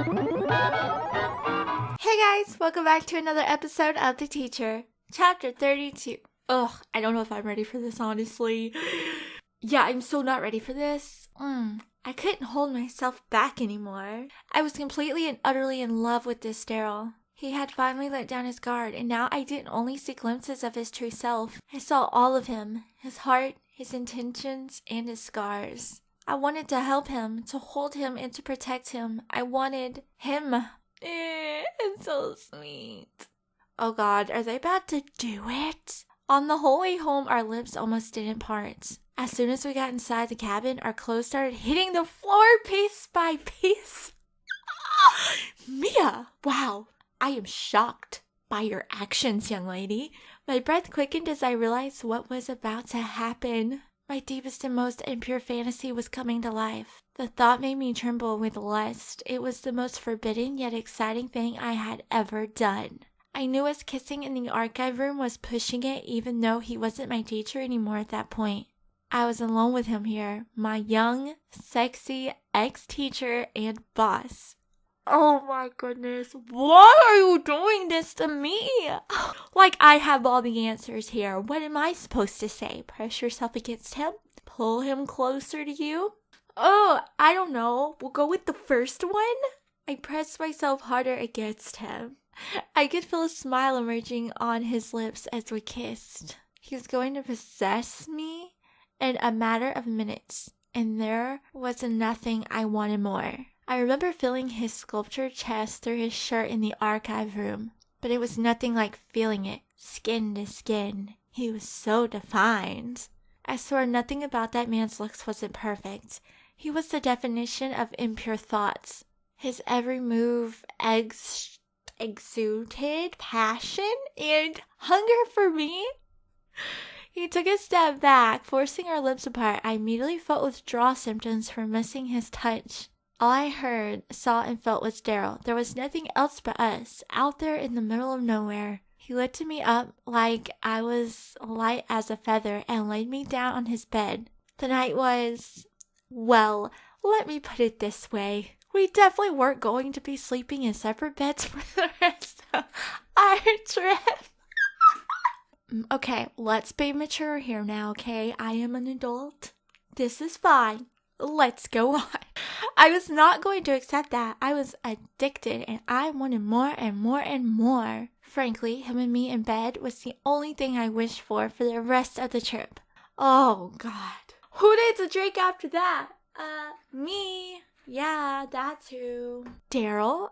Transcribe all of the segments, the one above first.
Hey guys, welcome back to another episode of The Teacher, Chapter 32. Ugh, I don't know if I'm ready for this, honestly. Yeah, I'm so not ready for this. I couldn't hold myself back anymore. I was completely and utterly in love with this Daryl. He had finally let down his guard, and now I didn't only see glimpses of his true self. I saw all of him, his heart, his intentions, and his scars. I wanted to help him, to hold him, and to protect him. I wanted him. It's so sweet. Oh God, are they about to do it? On the whole way home, our lips almost didn't part. As soon as we got inside the cabin, our clothes started hitting the floor piece by piece. Mia, wow, I am shocked by your actions, young lady. My breath quickened as I realized what was about to happen. My deepest and most impure fantasy was coming to life. The thought made me tremble with lust. It was the most forbidden yet exciting thing I had ever done. I knew us kissing in the archive room was pushing it, even though he wasn't my teacher anymore at that point. I was alone with him here, my young, sexy ex-teacher and boss. Oh my goodness, why are you doing this to me? Like I have all the answers here. What am I supposed to say? Press yourself against him? Pull him closer to you? Oh, I don't know. We'll go with the first one? I pressed myself harder against him. I could feel a smile emerging on his lips as we kissed. He was going to possess me in a matter of minutes, and there was nothing I wanted more. I remember feeling his sculptured chest through his shirt in the archive room, but it was nothing like feeling it, skin to skin. He was so defined. I swore nothing about that man's looks wasn't perfect. He was the definition of impure thoughts. His every move exuded passion and hunger for me. He took a step back, forcing our lips apart. I immediately felt withdrawal symptoms from missing his touch. All I heard, saw, and felt was Daryl. There was nothing else but us, out there in the middle of nowhere. He lifted me up like I was light as a feather and laid me down on his bed. The night was, well, let me put it this way. We definitely weren't going to be sleeping in separate beds for the rest of our trip. Okay, let's be mature here now, okay? I am an adult. This is fine. Let's go on. I was not going to accept that. I was addicted and I wanted more and more and more. Frankly, him and me in bed was the only thing I wished for the rest of the trip. Oh, God. Who needs a drink after that? Me. Yeah, that's who. Daryl,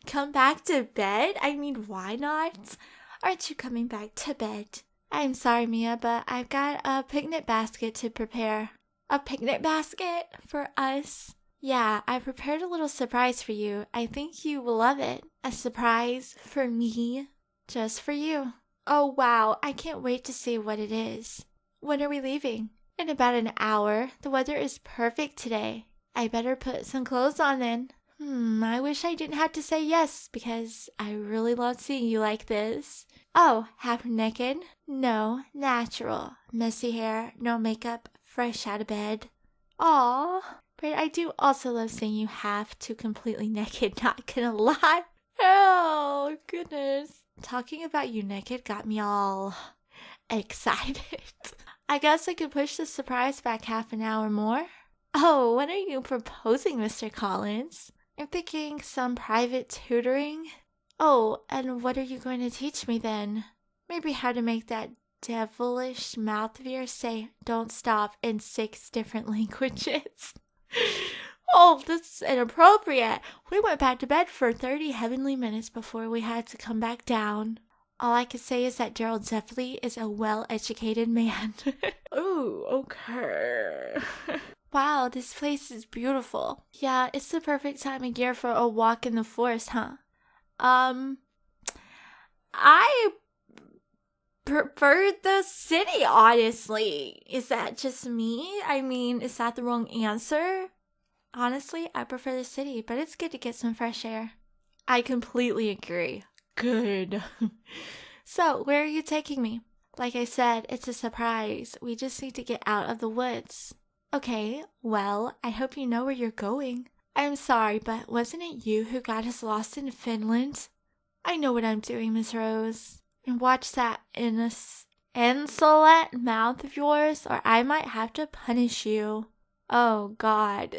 come back to bed? I mean, why not? Aren't you coming back to bed? I'm sorry, Mia, but I've got a picnic basket to prepare. A picnic basket for us? Yeah, I prepared a little surprise for you. I think you will love it. A surprise for me, just for you. Oh, wow, I can't wait to see what it is. When are we leaving? In about an hour. The weather is perfect today. I better put some clothes on then. I wish I didn't have to say yes, because I really love seeing you like this. Oh, half naked? No, natural. Messy hair, no makeup, fresh out of bed. Aw, but I do also love seeing you half to completely naked, not gonna lie. Oh, goodness. Talking about you naked got me all excited. I guess I could push the surprise back half an hour more. Oh, when are you proposing, Mr. Collins? I'm thinking some private tutoring. Oh, and what are you going to teach me then? Maybe how to make that devilish mouth of yours say "don't stop" in 6 different languages. Oh, this is inappropriate. We went back to bed for 30 heavenly minutes before we had to come back down. All I can say is that Daryl definitely is a well-educated man. Ooh, okay. Wow, this place is beautiful. Yeah, it's the perfect time of year for a walk in the forest, huh? I prefer the city, honestly. Is that just me? I mean, is that the wrong answer? Honestly, I prefer the city, but it's good to get some fresh air. I completely agree. Good. So, where are you taking me? Like I said, it's a surprise. We just need to get out of the woods. Okay, well, I hope you know where you're going. I'm sorry, but wasn't it you who got us lost in Finland? I know what I'm doing, Miss Rose. And watch that insolent mouth of yours, or I might have to punish you. Oh, God.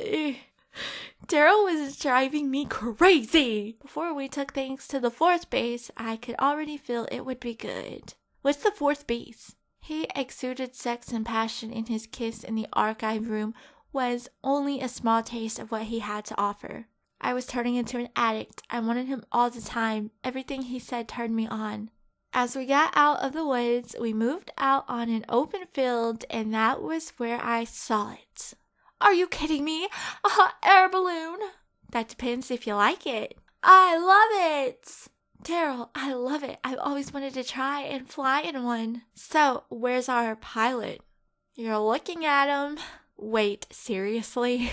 Daryl was driving me crazy. Before we took things to the fourth base, I could already feel it would be good. What's the fourth base? He exuded sex and passion, and his kiss in the archive room was only a small taste of what he had to offer. I was turning into an addict. I wanted him all the time. Everything he said turned me on. As we got out of the woods, we moved out on an open field, and that was where I saw it. Are you kidding me? A hot air balloon? That depends if you like it. I love it! Daryl, I love it. I've always wanted to try and fly in one. So, where's our pilot? You're looking at him. Wait, seriously?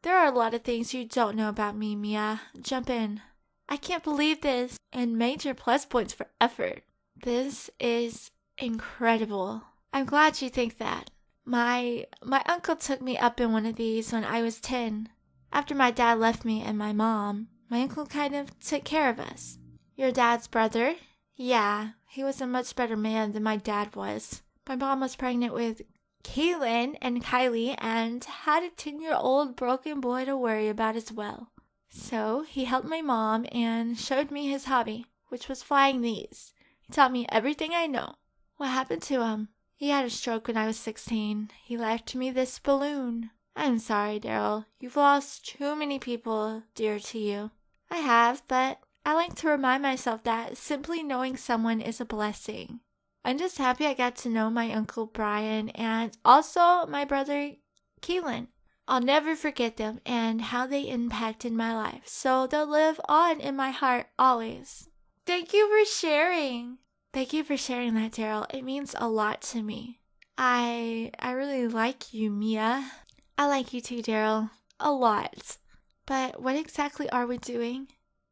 There are a lot of things you don't know about me, Mia. Jump in. I can't believe this. And major plus points for effort. This is incredible. I'm glad you think that. My uncle took me up in one of these when I was 10. After my dad left me and my mom, my uncle kind of took care of us. Your dad's brother? Yeah, he was a much better man than my dad was. My mom was pregnant with Kaylin and Kylie and had a 10-year-old broken boy to worry about as well. So he helped my mom and showed me his hobby, which was flying these. He taught me everything I know. What happened to him? He had a stroke when I was 16. He left me this balloon. I'm sorry, Daryl. You've lost too many people dear to you. I have, but I like to remind myself that simply knowing someone is a blessing. I'm just happy I got to know my Uncle Brian and also my brother Keelan. I'll never forget them and how they impacted my life, so they'll live on in my heart always. Thank you for sharing. Thank you for sharing that, Daryl. It means a lot to me. I really like you, Mia. I like you too, Daryl. A lot. But what exactly are we doing?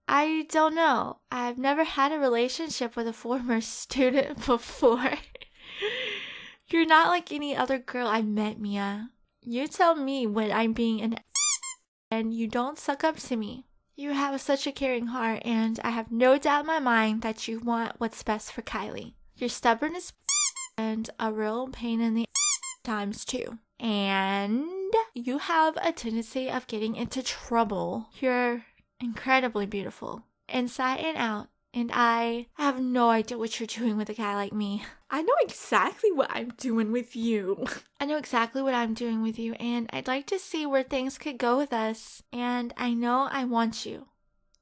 I don't know. I've never had a relationship with a former student before. You're not like any other girl I've met, Mia. You tell me when I'm being an and you don't suck up to me. You have such a caring heart, and I have no doubt in my mind that you want what's best for Kylie. You're stubborn as and a real pain in the times too. And you have a tendency of getting into trouble. You're incredibly beautiful, inside and out, and I have no idea what you're doing with a guy like me. I know exactly what I'm doing with you. I know exactly what I'm doing with you, and I'd like to see where things could go with us, and I know I want you.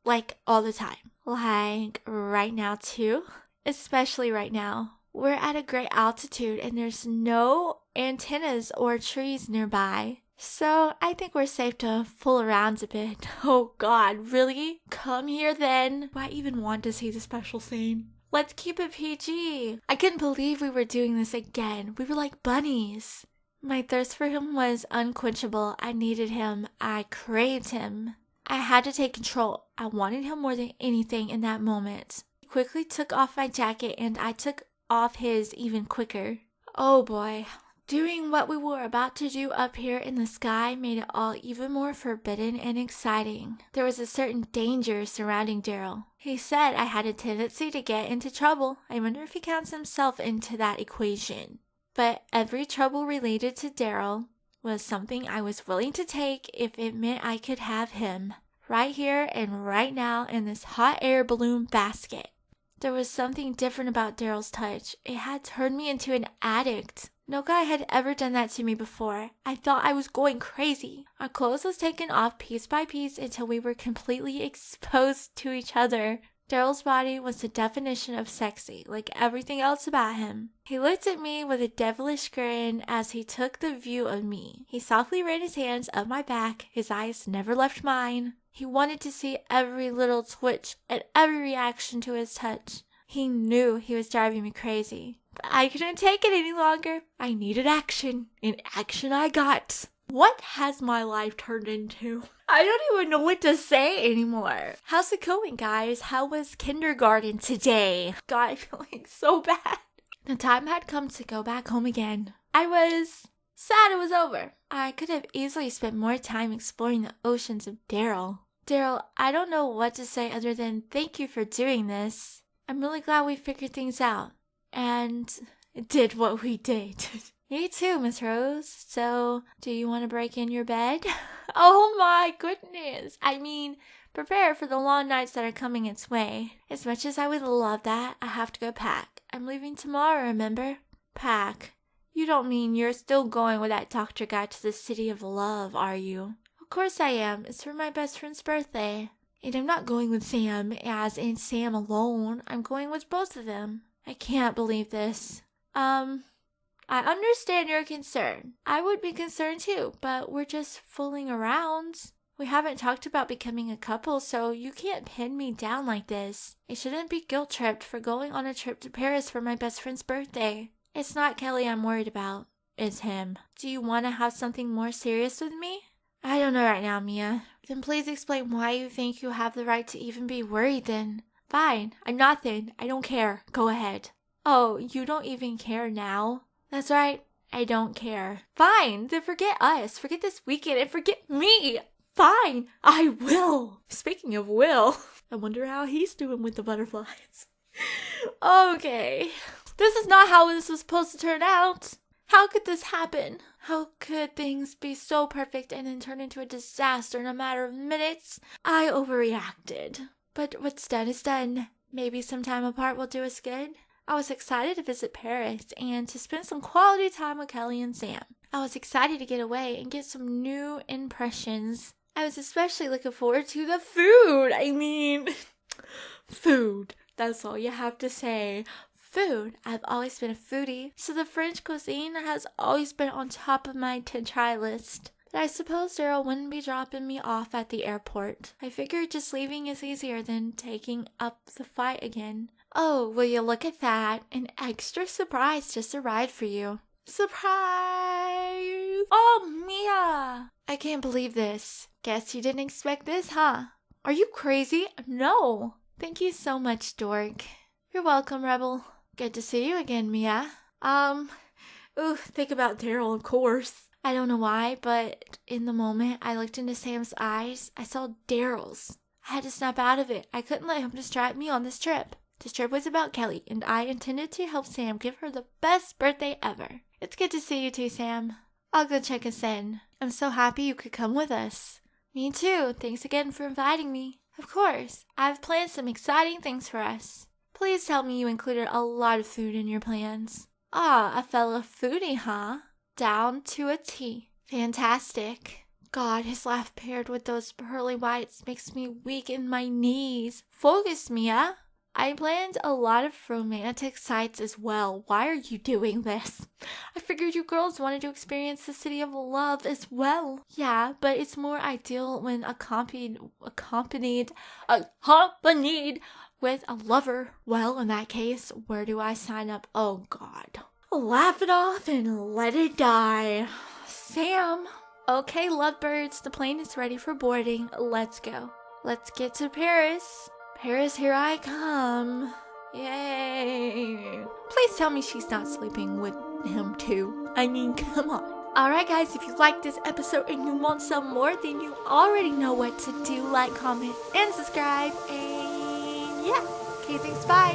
Like, all the time. Like, right now, too. Especially right now. We're at a great altitude, and there's no antennas or trees nearby. So, I think we're safe to fool around a bit. Oh God, really? Come here then. Do I even want to see the special scene? Let's keep it PG. I couldn't believe we were doing this again. We were like bunnies. My thirst for him was unquenchable. I needed him. I craved him. I had to take control. I wanted him more than anything in that moment. He quickly took off my jacket and I took off his even quicker. Oh boy. Doing what we were about to do up here in the sky made it all even more forbidden and exciting. There was a certain danger surrounding Daryl. He said I had a tendency to get into trouble. I wonder if he counts himself into that equation. But every trouble related to Daryl was something I was willing to take if it meant I could have him. Right here and right now in this hot air balloon basket. There was something different about Daryl's touch. It had turned me into an addict. No guy had ever done that to me before. I thought I was going crazy. Our clothes was taken off piece by piece until we were completely exposed to each other. Daryl's body was the definition of sexy, like everything else about him. He looked at me with a devilish grin as he took the view of me. He softly ran his hands up my back. His eyes never left mine. He wanted to see every little twitch and every reaction to his touch. He knew he was driving me crazy. But I couldn't take it any longer. I needed action, and action I got. What has my life turned into? I don't even know what to say anymore. How's it going, guys? How was kindergarten today? God, I'm feeling so bad. The time had come to go back home again. I was Sad it was over. I could have easily spent more time exploring the oceans of Daryl. Daryl, I don't know what to say other than thank you for doing this. I'm really glad we figured things out. And did what we did. Me too, Miss Rose. So, do you want to break in your bed? Oh my goodness. I mean, prepare for the long nights that are coming its way. As much as I would love that, I have to go pack. I'm leaving tomorrow, remember? Pack. You don't mean you're still going with that doctor guy to the city of love, are you? Of course I am. It's for my best friend's birthday. And I'm not going with Sam, as in Sam alone. I'm going with both of them. I can't believe this. I understand your concern. I would be concerned too, but we're just fooling around. We haven't talked about becoming a couple, so you can't pin me down like this. I shouldn't be guilt-tripped for going on a trip to Paris for my best friend's birthday. It's not Kelly I'm worried about. It's him. Do you want to have something more serious with me? I don't know right now, Mia. Then please explain why you think you have the right to even be worried then. Fine. I'm nothing. I don't care. Go ahead. Oh, you don't even care now? That's right. I don't care. Fine. Then forget us. Forget this weekend and forget me. Fine. I will. Speaking of Will, I wonder how he's doing with the butterflies. Okay. This is not how this was supposed to turn out. How could this happen? How could things be so perfect and then turn into a disaster in a matter of minutes? I overreacted. But what's done is done. Maybe some time apart will do us good. I was excited to visit Paris and to spend some quality time with Kelly and Sam. I was excited to get away and get some new impressions. I was especially looking forward to the food. I mean, food. That's all you have to say. Food. I've always been a foodie, so the French cuisine has always been on top of my to-try list. But I suppose Daryl wouldn't be dropping me off at the airport. I figured just leaving is easier than taking up the fight again. Oh, will you look at that? An extra surprise just arrived for you. Surprise! Oh, Mia! I can't believe this. Guess you didn't expect this, huh? Are you crazy? No. Thank you so much, Dork. You're welcome, Rebel. Good to see you again, Mia. Think about Daryl, of course. I don't know why, but in the moment I looked into Sam's eyes, I saw Daryl's. I had to snap out of it. I couldn't let him distract me on this trip. This trip was about Kelly, and I intended to help Sam give her the best birthday ever. It's good to see you too, Sam. I'll go check us in. I'm so happy you could come with us. Me too. Thanks again for inviting me. Of course. I've planned some exciting things for us. Please tell me you included a lot of food in your plans. Ah, a fellow foodie, huh? Down to a T. Fantastic. God, his laugh paired with those pearly whites makes me weak in my knees. Focus, Mia. I planned a lot of romantic sites as well. Why are you doing this? I figured you girls wanted to experience the city of love as well. Yeah, but it's more ideal when accompanied with a lover. Well, in that case, where do I sign up? Oh, God. Laugh it off and let it die. Sam. Okay, lovebirds, the plane is ready for boarding. Let's go. Let's get to Paris. Paris, here I come. Yay. Please tell me she's not sleeping with him too. I mean, come on. Alright guys, if you liked this episode and you want some more, then you already know what to do. Like, comment, and subscribe. And yeah. Okay, thanks, bye.